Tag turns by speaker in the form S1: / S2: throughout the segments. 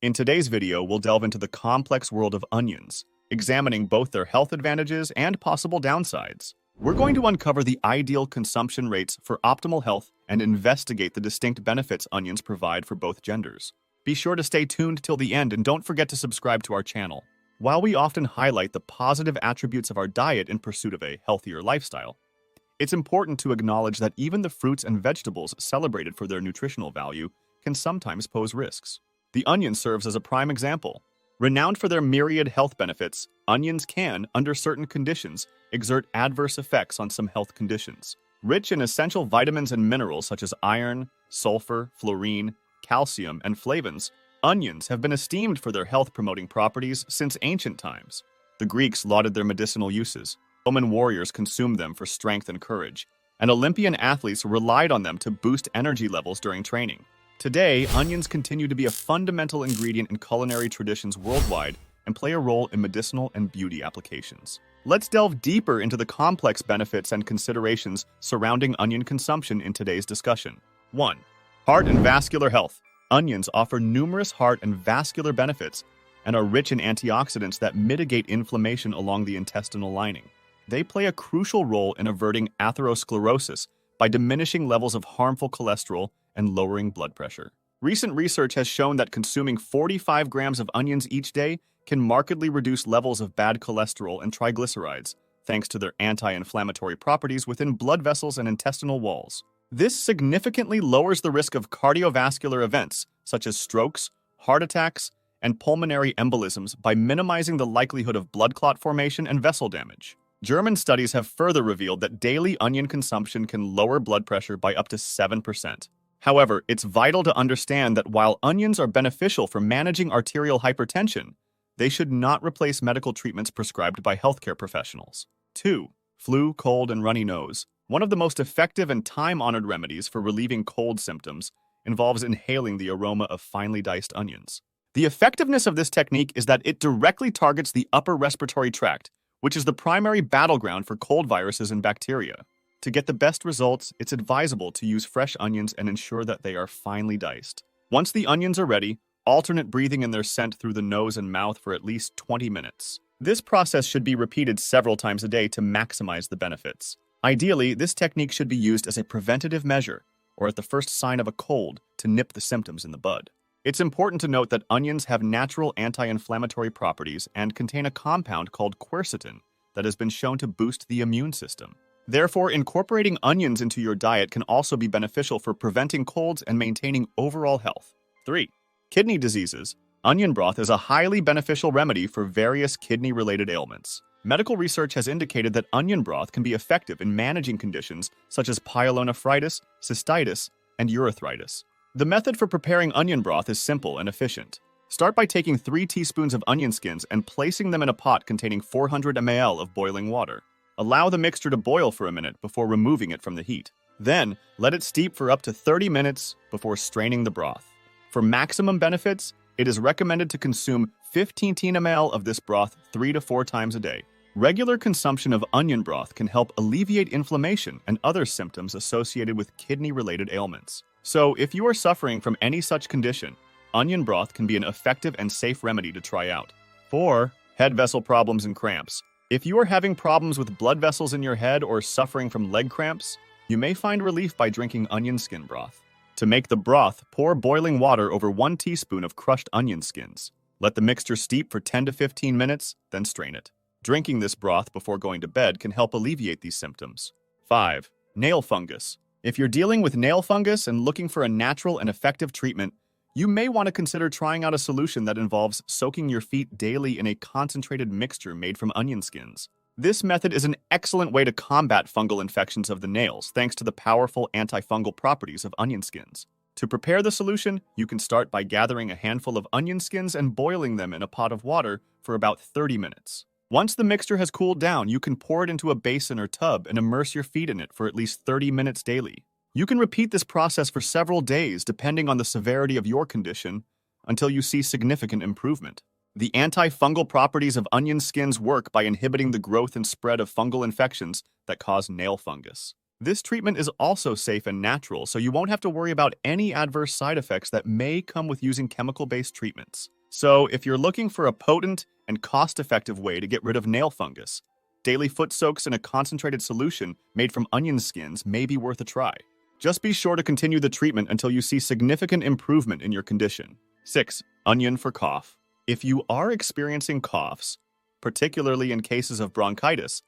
S1: In today's video, we'll delve into the complex world of onions, examining both their health advantages and possible downsides. We're going to uncover the ideal consumption rates for optimal health and investigate the distinct benefits onions provide for both genders. Be sure to stay tuned till the end and don't forget to subscribe to our channel. While we often highlight the positive attributes of our diet in pursuit of a healthier lifestyle, it's important to acknowledge that even the fruits and vegetables celebrated for their nutritional value can sometimes pose risks. The onion serves as a prime example. Renowned for their myriad health benefits, onions can, under certain conditions, exert adverse effects on some health conditions. Rich in essential vitamins and minerals such as iron, sulfur, fluorine, calcium, and flavonoids, onions have been esteemed for their health-promoting properties since ancient times. The Greeks lauded their medicinal uses. Roman warriors consumed them for strength and courage, and Olympian athletes relied on them to boost energy levels during training. Today, onions continue to be a fundamental ingredient in culinary traditions worldwide and play a role in medicinal and beauty applications. Let's delve deeper into the complex benefits and considerations surrounding onion consumption in today's discussion. 1. Heart and vascular health. Onions offer numerous heart and vascular benefits and are rich in antioxidants that mitigate inflammation along the intestinal lining. They play a crucial role in averting atherosclerosis by diminishing levels of harmful cholesterol and lowering blood pressure. Recent research has shown that consuming 45 grams of onions each day can markedly reduce levels of bad cholesterol and triglycerides, thanks to their anti-inflammatory properties within blood vessels and intestinal walls. This significantly lowers the risk of cardiovascular events, such as strokes, heart attacks, and pulmonary embolisms by minimizing the likelihood of blood clot formation and vessel damage. German studies have further revealed that daily onion consumption can lower blood pressure by up to 7%. However, it's vital to understand that while onions are beneficial for managing arterial hypertension, they should not replace medical treatments prescribed by healthcare professionals. 2. Flu, cold, and runny nose. One of the most effective and time-honored remedies for relieving cold symptoms involves inhaling the aroma of finely diced onions. The effectiveness of this technique is that it directly targets the upper respiratory tract, which is the primary battleground for cold viruses and bacteria. To get the best results, it's advisable to use fresh onions and ensure that they are finely diced. Once the onions are ready, alternate breathing in their scent through the nose and mouth for at least 20 minutes. This process should be repeated several times a day to maximize the benefits. Ideally, this technique should be used as a preventative measure or at the first sign of a cold to nip the symptoms in the bud. It's important to note that onions have natural anti-inflammatory properties and contain a compound called quercetin that has been shown to boost the immune system. Therefore, incorporating onions into your diet can also be beneficial for preventing colds and maintaining overall health. 3. Kidney diseases. Onion broth is a highly beneficial remedy for various kidney-related ailments. Medical research has indicated that onion broth can be effective in managing conditions such as pyelonephritis, cystitis, and urethritis. The method for preparing onion broth is simple and efficient. Start by taking 3 teaspoons of onion skins and placing them in a pot containing 400 ml of boiling water. Allow the mixture to boil for a minute before removing it from the heat. Then, let it steep for up to 30 minutes before straining the broth. For maximum benefits, it is recommended to consume 15 ml of this broth 3 to 4 times a day. Regular consumption of onion broth can help alleviate inflammation and other symptoms associated with kidney-related ailments. So, if you are suffering from any such condition, onion broth can be an effective and safe remedy to try out. 4. Head vessel problems and cramps. If you are having problems with blood vessels in your head or suffering from leg cramps, you may find relief by drinking onion skin broth. To make the broth, pour boiling water over 1 teaspoon of crushed onion skins. Let the mixture steep for 10 to 15 minutes, then strain it. Drinking this broth before going to bed can help alleviate these symptoms. 5. Nail fungus. If you're dealing with nail fungus and looking for a natural and effective treatment, you may want to consider trying out a solution that involves soaking your feet daily in a concentrated mixture made from onion skins. This method is an excellent way to combat fungal infections of the nails thanks to the powerful antifungal properties of onion skins. To prepare the solution, you can start by gathering a handful of onion skins and boiling them in a pot of water for about 30 minutes. Once the mixture has cooled down, you can pour it into a basin or tub and immerse your feet in it for at least 30 minutes daily. You can repeat this process for several days depending on the severity of your condition until you see significant improvement. The antifungal properties of onion skins work by inhibiting the growth and spread of fungal infections that cause nail fungus. This treatment is also safe and natural, so you won't have to worry about any adverse side effects that may come with using chemical-based treatments. So, if you're looking for a potent and cost-effective way to get rid of nail fungus, daily foot soaks in a concentrated solution made from onion skins may be worth a try. Just be sure to continue the treatment until you see significant improvement in your condition. 6. Onion for cough. If you are experiencing coughs, particularly in cases of bronchitis,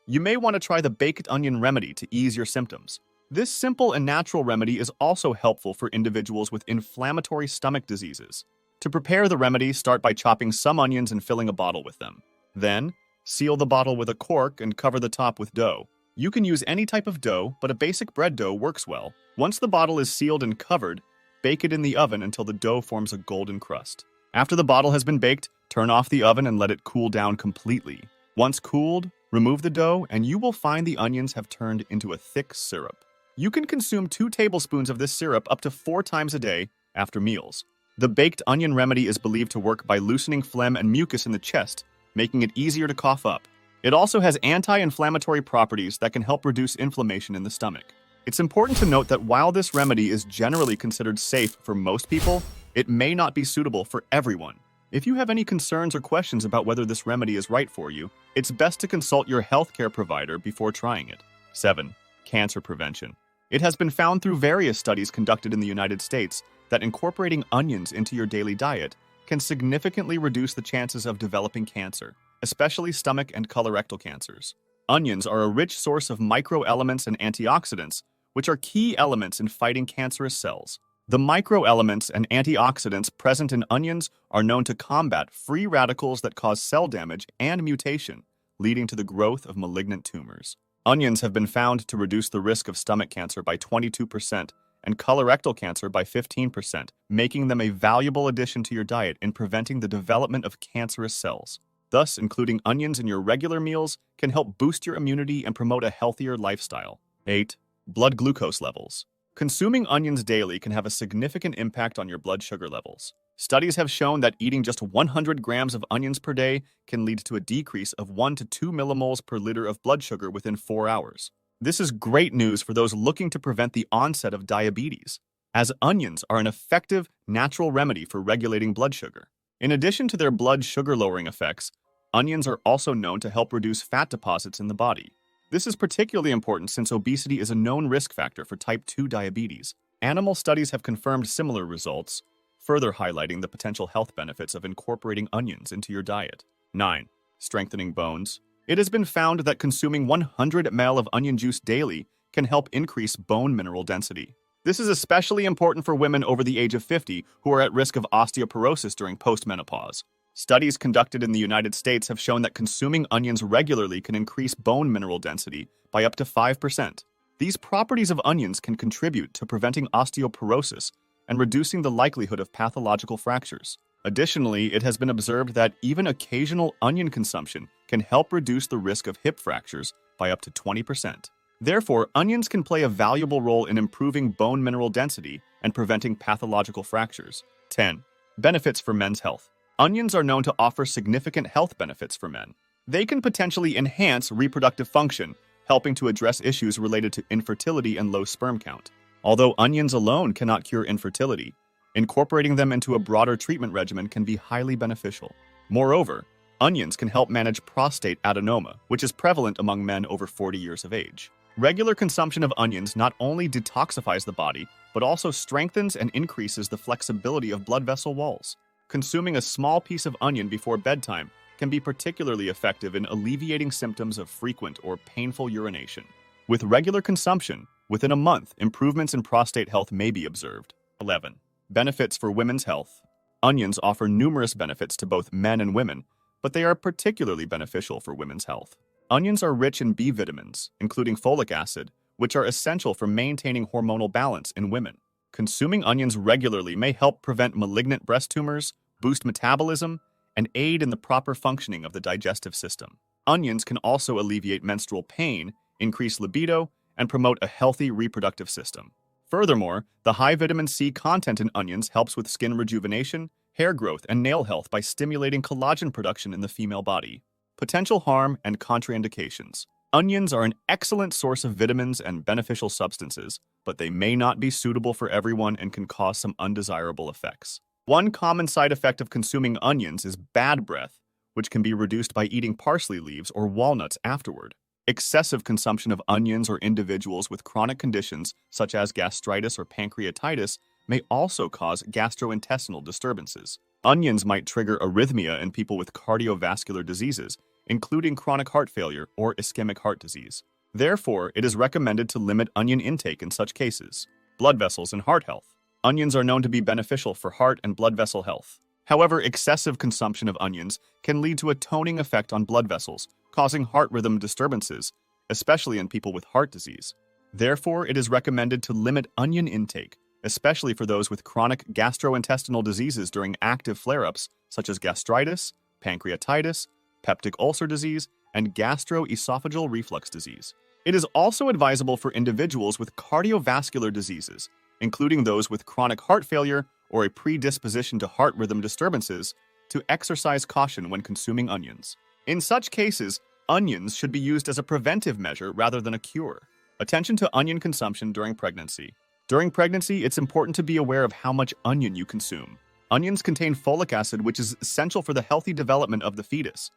S1: you may want to try the baked onion remedy to ease your symptoms. This simple and natural remedy is also helpful for individuals with inflammatory stomach diseases. To prepare the remedy, start by chopping some onions and filling a bottle with them. Then, seal the bottle with a cork and cover the top with dough. You can use any type of dough, but a basic bread dough works well. Once the bottle is sealed and covered, bake it in the oven until the dough forms a golden crust. After the bottle has been baked, turn off the oven and let it cool down completely. Once cooled, remove the dough and you will find the onions have turned into a thick syrup. You can consume 2 tablespoons of this syrup up to 4 times a day after meals. The baked onion remedy is believed to work by loosening phlegm and mucus in the chest, making it easier to cough up. It also has anti-inflammatory properties that can help reduce inflammation in the stomach. It's important to note that while this remedy is generally considered safe for most people, it may not be suitable for everyone. If you have any concerns or questions about whether this remedy is right for you, it's best to consult your healthcare provider before trying it. 7. Cancer prevention. It has been found through various studies conducted in the United States that incorporating onions into your daily diet can significantly reduce the chances of developing cancer, especially stomach and colorectal cancers. Onions are a rich source of microelements and antioxidants, which are key elements in fighting cancerous cells. The microelements and antioxidants present in onions are known to combat free radicals that cause cell damage and mutation, leading to the growth of malignant tumors. Onions have been found to reduce the risk of stomach cancer by 22% and colorectal cancer by 15%, making them a valuable addition to your diet in preventing the development of cancerous cells. Thus, including onions in your regular meals can help boost your immunity and promote a healthier lifestyle. 8. Blood glucose levels. Consuming onions daily can have a significant impact on your blood sugar levels. Studies have shown that eating just 100 grams of onions per day can lead to a decrease of 1 to 2 millimoles per liter of blood sugar within 4 hours. This is great news for those looking to prevent the onset of diabetes, as onions are an effective, natural remedy for regulating blood sugar. In addition to their blood sugar-lowering effects, onions are also known to help reduce fat deposits in the body. This is particularly important since obesity is a known risk factor for type 2 diabetes. Animal studies have confirmed similar results, further highlighting the potential health benefits of incorporating onions into your diet. 9. Strengthening bones. It has been found that consuming 100 ml of onion juice daily can help increase bone mineral density. This is especially important for women over the age of 50 who are at risk of osteoporosis during postmenopause. Studies conducted in the United States have shown that consuming onions regularly can increase bone mineral density by up to 5%. These properties of onions can contribute to preventing osteoporosis and reducing the likelihood of pathological fractures. Additionally, it has been observed that even occasional onion consumption can help reduce the risk of hip fractures by up to 20%. Therefore, onions can play a valuable role in improving bone mineral density and preventing pathological fractures. 10. Benefits for men's health. Onions are known to offer significant health benefits for men. They can potentially enhance reproductive function, helping to address issues related to infertility and low sperm count. Although onions alone cannot cure infertility, incorporating them into a broader treatment regimen can be highly beneficial. Moreover, onions can help manage prostate adenoma, which is prevalent among men over 40 years of age. Regular consumption of onions not only detoxifies the body, but also strengthens and increases the flexibility of blood vessel walls. Consuming a small piece of onion before bedtime can be particularly effective in alleviating symptoms of frequent or painful urination. With regular consumption, within a month, improvements in prostate health may be observed. 11. Benefits for women's health. Onions offer numerous benefits to both men and women, but they are particularly beneficial for women's health. Onions are rich in B vitamins, including folic acid, which are essential for maintaining hormonal balance in women. Consuming onions regularly may help prevent malignant breast tumors, boost metabolism, and aid in the proper functioning of the digestive system. Onions can also alleviate menstrual pain, increase libido, and promote a healthy reproductive system. Furthermore, the high vitamin C content in onions helps with skin rejuvenation, hair growth, and nail health by stimulating collagen production in the female body. Potential harm and contraindications. Onions are an excellent source of vitamins and beneficial substances, but they may not be suitable for everyone and can cause some undesirable effects. One common side effect of consuming onions is bad breath, which can be reduced by eating parsley leaves or walnuts afterward. Excessive consumption of onions or individuals with chronic conditions such as gastritis or pancreatitis may also cause gastrointestinal disturbances. Onions might trigger arrhythmia in people with cardiovascular diseases, including chronic heart failure or ischemic heart disease. Therefore, it is recommended to limit onion intake in such cases. Blood vessels and heart health. Onions are known to be beneficial for heart and blood vessel health. However, excessive consumption of onions can lead to a toning effect on blood vessels, causing heart rhythm disturbances, especially in people with heart disease. Therefore, it is recommended to limit onion intake, especially for those with chronic gastrointestinal diseases during active flare-ups such as gastritis, pancreatitis, peptic ulcer disease, and gastroesophageal reflux disease. It is also advisable for individuals with cardiovascular diseases, including those with chronic heart failure or a predisposition to heart rhythm disturbances, to exercise caution when consuming onions. In such cases, onions should be used as a preventive measure rather than a cure. Attention to onion consumption during pregnancy. During pregnancy, it's important to be aware of how much onion you consume. Onions contain folic acid, which is essential for the healthy development of the fetus,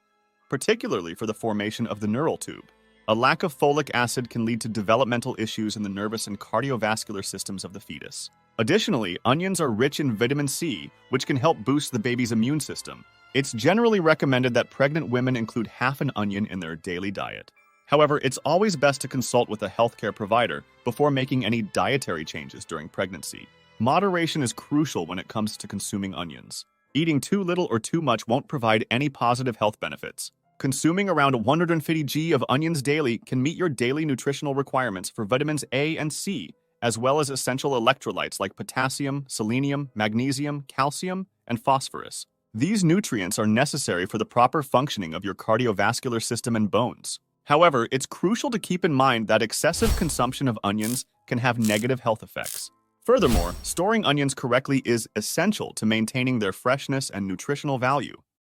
S1: particularly for the formation of the neural tube. A lack of folic acid can lead to developmental issues in the nervous and cardiovascular systems of the fetus. Additionally, onions are rich in vitamin C, which can help boost the baby's immune system. It's generally recommended that pregnant women include half an onion in their daily diet. However, it's always best to consult with a healthcare provider before making any dietary changes during pregnancy. Moderation is crucial when it comes to consuming onions. Eating too little or too much won't provide any positive health benefits. Consuming around 150 g of onions daily can meet your daily nutritional requirements for vitamins A and C, as well as essential electrolytes like potassium, selenium, magnesium, calcium, and phosphorus. These nutrients are necessary for the proper functioning of your cardiovascular system and bones. However, it's crucial to keep in mind that excessive consumption of onions can have negative health effects. Furthermore, storing onions correctly is essential to maintaining their freshness and nutritional value.